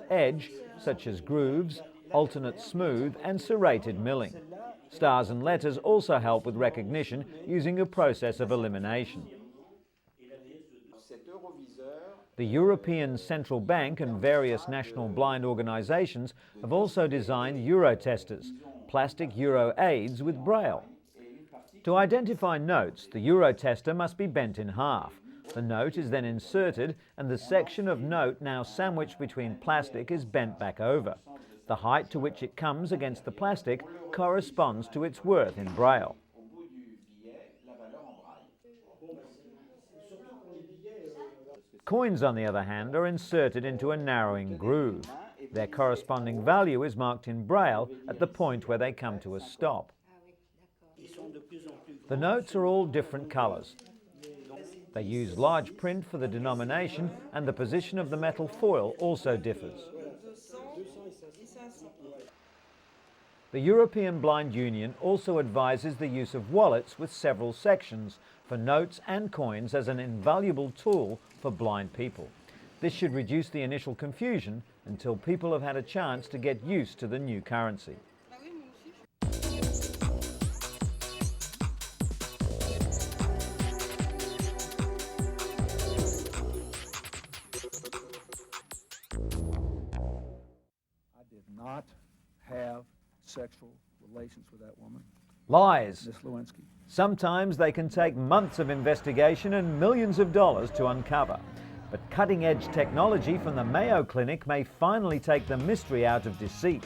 edge, such as grooves, alternate smooth and serrated milling. Stars and letters also help with recognition using a process of elimination. The European Central Bank and various national blind organisations have also designed Eurotesters, plastic euro aids with braille. To identify notes, the Eurotester must be bent in half. The note is then inserted and the section of note now sandwiched between plastic is bent back over. The height to which it comes against the plastic corresponds to its worth in braille. Coins, on the other hand, are inserted into a narrowing groove. Their corresponding value is marked in braille at the point where they come to a stop. The notes are all different colours. They use large print for the denomination, and the position of the metal foil also differs. The European Blind Union also advises the use of wallets with several sections for notes and coins as an invaluable tool for blind people. This should reduce the initial confusion until people have had a chance to get used to the new currency. I did not have sexual relations with that woman. Lies. Ms. Lewinsky. Sometimes they can take months of investigation and millions of dollars to uncover. But cutting-edge technology from the Mayo Clinic may finally take the mystery out of deceit.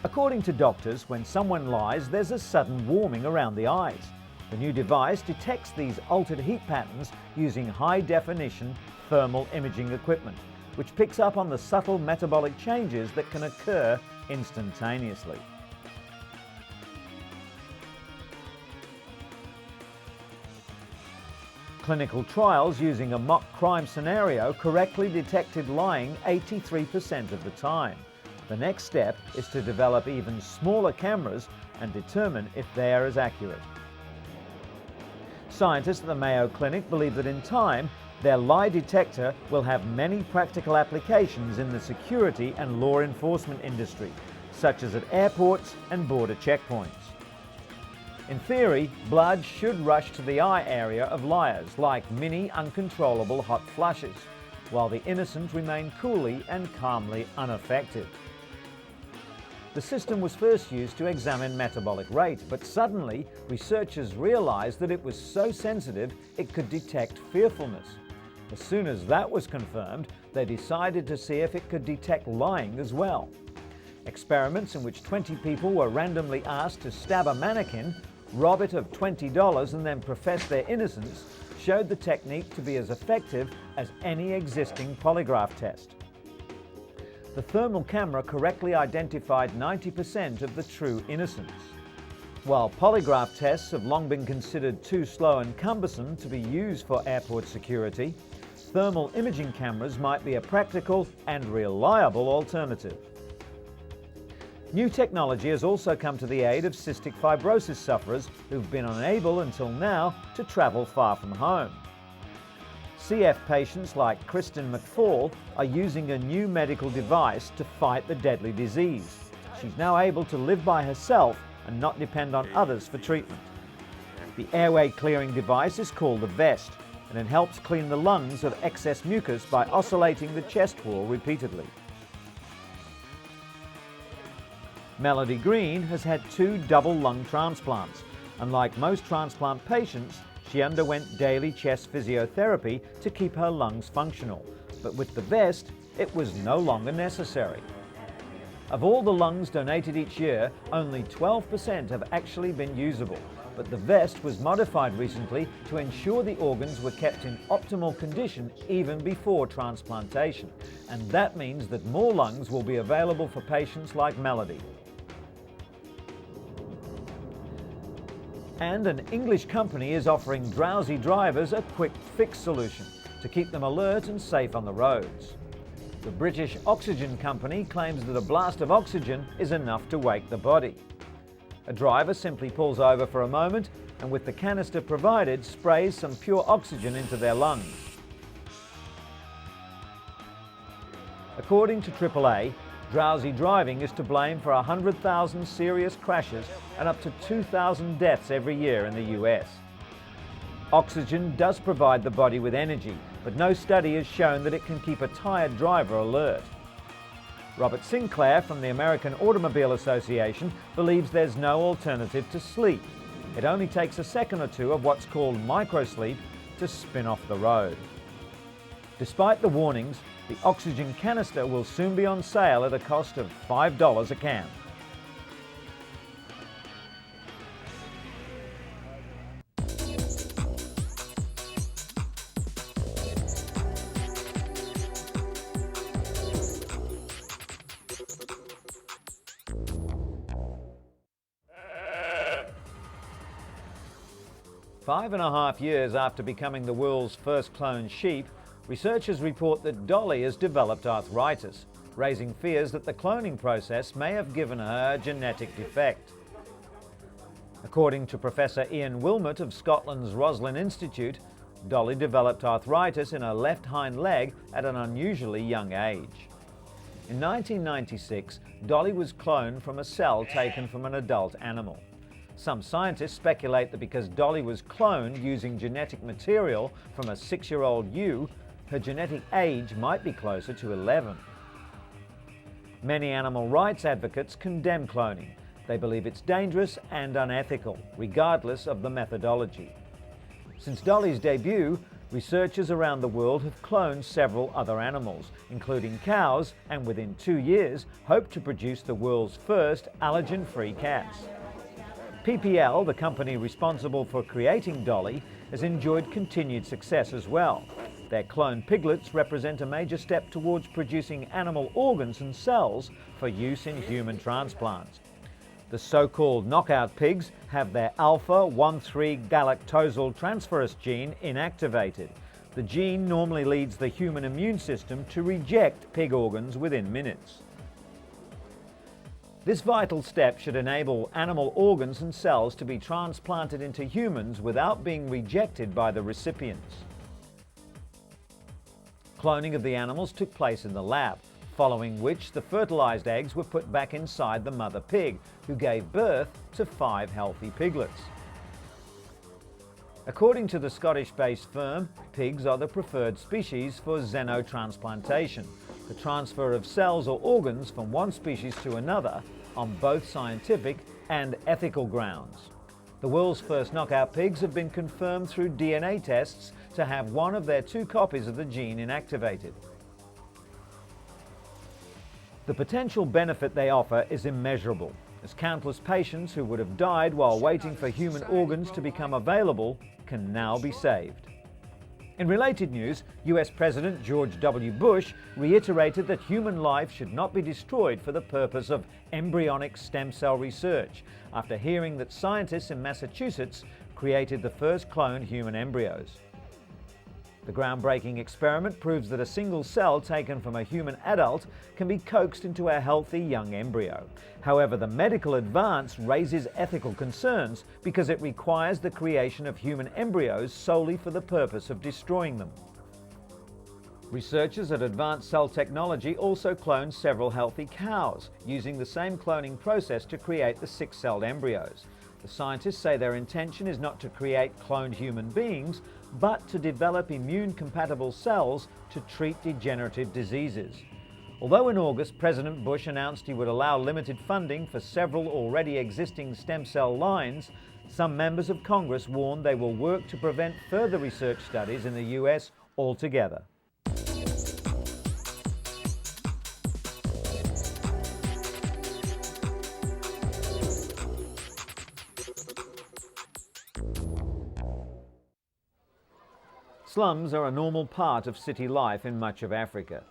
According to doctors, when someone lies, there's a sudden warming around the eyes. The new device detects these altered heat patterns using high-definition thermal imaging equipment, which picks up on the subtle metabolic changes that can occur instantaneously. Clinical trials using a mock crime scenario correctly detected lying 83% of the time. The next step is to develop even smaller cameras and determine if they are as accurate. Scientists at the Mayo Clinic believe that in time, their lie detector will have many practical applications in the security and law enforcement industry, such as at airports and border checkpoints. In theory, blood should rush to the eye area of liars like mini uncontrollable hot flushes, while the innocent remain coolly and calmly unaffected. The system was first used to examine metabolic rate, but suddenly researchers realized that it was so sensitive it could detect fearfulness. As soon as that was confirmed, they decided to see if it could detect lying as well. Experiments in which 20 people were randomly asked to stab a mannequin, rob it of $20 and then profess their innocence showed the technique to be as effective as any existing polygraph test. The thermal camera correctly identified 90% of the true innocence. While polygraph tests have long been considered too slow and cumbersome to be used for airport security, thermal imaging cameras might be a practical and reliable alternative. New technology has also come to the aid of cystic fibrosis sufferers who've been unable until now to travel far from home. CF patients like Kristen McFall are using a new medical device to fight the deadly disease. She's now able to live by herself and not depend on others for treatment. The airway clearing device is called the vest, and it helps clean the lungs of excess mucus by oscillating the chest wall repeatedly. Melody Green has had 2 double lung transplants. Unlike most transplant patients, she underwent daily chest physiotherapy to keep her lungs functional, but with the vest, it was no longer necessary. Of all the lungs donated each year, only 12% have actually been usable, but the vest was modified recently to ensure the organs were kept in optimal condition even before transplantation, and that means that more lungs will be available for patients like Melody. And an English company is offering drowsy drivers a quick fix solution to keep them alert and safe on the roads. The British Oxygen Company claims that a blast of oxygen is enough to wake the body. A driver simply pulls over for a moment and with the canister provided sprays some pure oxygen into their lungs. A According to AAA, drowsy driving is to blame for 100,000 serious crashes and up to 2,000 deaths every year in the US. Oxygen does provide the body with energy, but no study has shown that it can keep a tired driver alert. Robert Sinclair from the American Automobile Association believes there's no alternative to sleep. It only takes a second or two of what's called microsleep to spin off the road. Despite the warnings, the oxygen canister will soon be on sale at a cost of $5 a can. Five and a half years after becoming the world's first cloned sheep, researchers report that Dolly has developed arthritis, raising fears that the cloning process may have given her a genetic defect. According to Professor Ian Wilmot of Scotland's Roslin Institute, Dolly developed arthritis in her left hind leg at an unusually young age. In 1996, Dolly was cloned from a cell taken from an adult animal. Some scientists speculate that because Dolly was cloned using genetic material from a 6-year-old ewe, her genetic age might be closer to 11. Many animal rights advocates condemn cloning. They believe it's dangerous and unethical, regardless of the methodology. Since Dolly's debut, researchers around the world have cloned several other animals, including cows, and within 2 years hope to produce the world's first allergen-free cats. PPL, the company responsible for creating Dolly, has enjoyed continued success as well. Their cloned piglets represent a major step towards producing animal organs and cells for use in human transplants. The so-called knockout pigs have their alpha-1,3-galactosyl transferase gene inactivated. The gene normally leads the human immune system to reject pig organs within minutes. This vital step should enable animal organs and cells to be transplanted into humans without being rejected by the recipients. Cloning of the animals took place in the lab, following which the fertilized eggs were put back inside the mother pig, who gave birth to 5 healthy piglets. According to the Scottish-based firm, pigs are the preferred species for xenotransplantation, the transfer of cells or organs from one species to another on both scientific and ethical grounds. The world's first knockout pigs have been confirmed through DNA tests to have one of their 2 copies of the gene inactivated. The potential benefit they offer is immeasurable, as countless patients who would have died while waiting for human organs to become available can now be saved. In related news, US President George W. Bush reiterated that human life should not be destroyed for the purpose of embryonic stem cell research, after hearing that scientists in Massachusetts created the first cloned human embryos. The groundbreaking experiment proves that a single cell taken from a human adult can be coaxed into a healthy young embryo. However, the medical advance raises ethical concerns because it requires the creation of human embryos solely for the purpose of destroying them. Researchers at Advanced Cell Technology also cloned several healthy cows, using the same cloning process to create the 6-celled embryos. The scientists say their intention is not to create cloned human beings, but to develop immune-compatible cells to treat degenerative diseases. Although in August, President Bush announced he would allow limited funding for several already existing stem cell lines, some members of Congress warned they will work to prevent further research studies in the US altogether. Slums are a normal part of city life in much of Africa.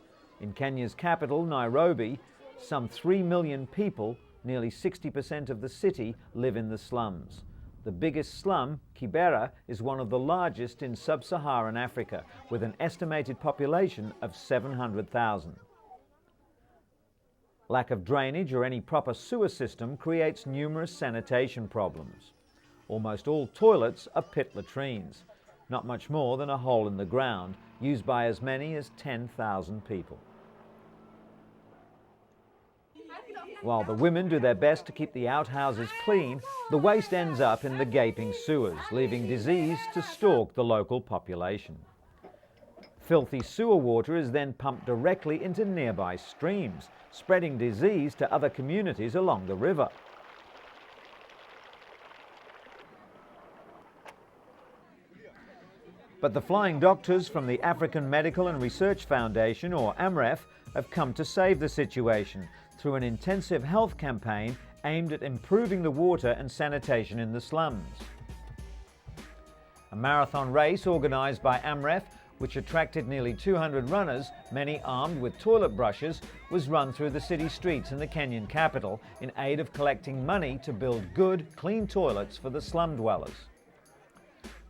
In Kenya's capital, Nairobi, some 3 million people, nearly 60% of the city, live in the slums. The biggest slum, Kibera, is one of the largest in sub-Saharan Africa, with an estimated population of 700,000. Lack of drainage or any proper sewer system creates numerous sanitation problems. Almost all toilets are pit latrines, not much more than a hole in the ground, used by as many as 10,000 people. While the women do their best to keep the outhouses clean, the waste ends up in the gaping sewers, leaving disease to stalk the local population. Filthy sewer water is then pumped directly into nearby streams, spreading disease to other communities along the river. But the flying doctors from the African Medical and Research Foundation, or AMREF, have come to save the situation through an intensive health campaign aimed at improving the water and sanitation in the slums. A marathon race organised by AMREF, which attracted nearly 200 runners, many armed with toilet brushes, was run through the city streets in the Kenyan capital in aid of collecting money to build good, clean toilets for the slum dwellers.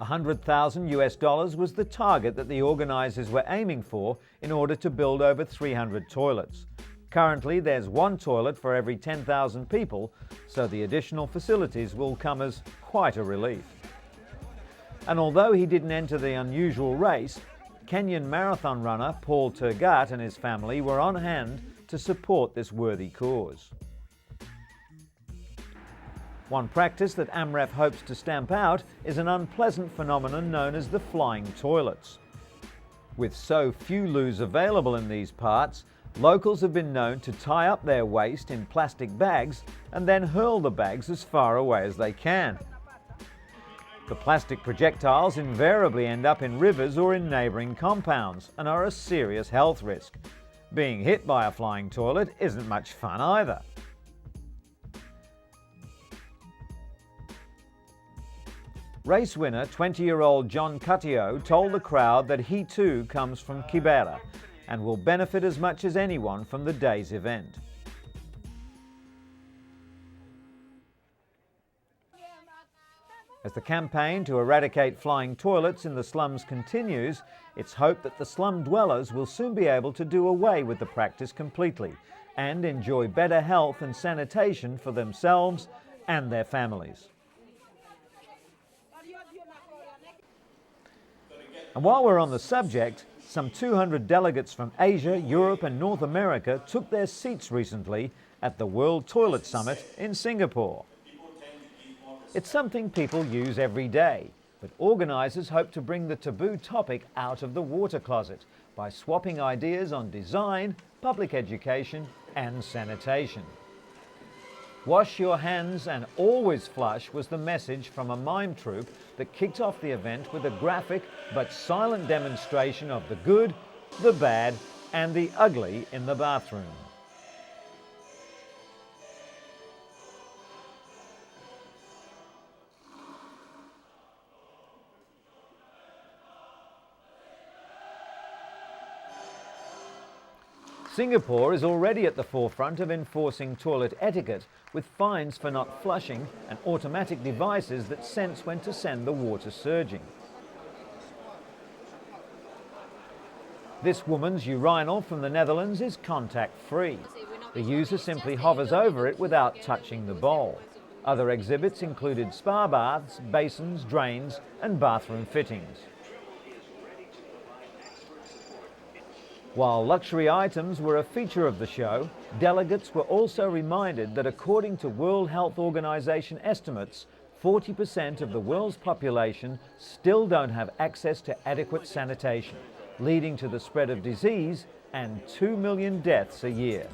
$100,000 was the target that the organisers were aiming for in order to build over 300 toilets. Currently, there's one toilet for every 10,000 people, so the additional facilities will come as quite a relief. And although he didn't enter the unusual race, Kenyan marathon runner Paul Tergat and his family were on hand to support this worthy cause. One practice that AMREF hopes to stamp out is an unpleasant phenomenon known as the flying toilets. With so few loos available in these parts, locals have been known to tie up their waste in plastic bags and then hurl the bags as far away as they can. The plastic projectiles invariably end up in rivers or in neighbouring compounds and are a serious health risk. Being hit by a flying toilet isn't much fun either. Race winner 20-year-old John Cutio told the crowd that he too comes from Kibera and will benefit as much as anyone from the day's event. As the campaign to eradicate flying toilets in the slums continues, it's hoped that the slum dwellers will soon be able to do away with the practice completely and enjoy better health and sanitation for themselves and their families. And while we're on the subject, some 200 delegates from Asia, Europe and North America took their seats recently at the World Toilet Summit in Singapore. It's something people use every day, but organisers hope to bring the taboo topic out of the water closet by swapping ideas on design, public education and sanitation. Wash your hands and always flush was the message from a mime troupe that kicked off the event with a graphic but silent demonstration of the good, the bad and the ugly in the bathroom. Singapore is already at the forefront of enforcing toilet etiquette with fines for not flushing and automatic devices that sense when to send the water surging. This woman's urinal from the Netherlands is contact-free. The user simply hovers over it without touching the bowl. Other exhibits included spa baths, basins, drains and bathroom fittings. While luxury items were a feature of the show, delegates were also reminded that according to World Health Organization estimates, 40% of the world's population still don't have access to adequate sanitation, leading to the spread of disease and 2 million deaths a year.